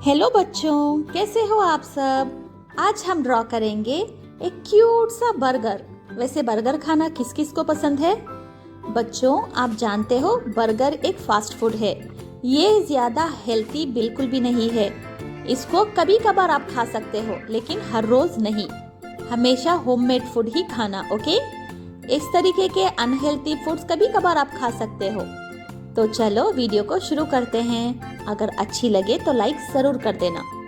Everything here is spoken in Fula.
हेलो बच्चों, कैसे हो आप सब। आज हम ड्रॉ करेंगे एक क्यूट सा बर्गर। वैसे बर्गर खाना किस किस को पसंद है। बच्चों, आप जानते हो बर्गर एक फास्ट फूड है। ये ज्यादा हेल्थी बिल्कुल भी नहीं है। इसको कभी कभार आप खा सकते हो, लेकिन हर रोज नहीं। हमेशा होममेड फूड ही खाना, ओके। इस तरीके के अनहेल्थी फूड्स कभी कभार आप खा सकते हो। तो चलो वीडियो को शुरू करते हैं। अगर अच्छी लगे तो लाइक जरूर कर देना।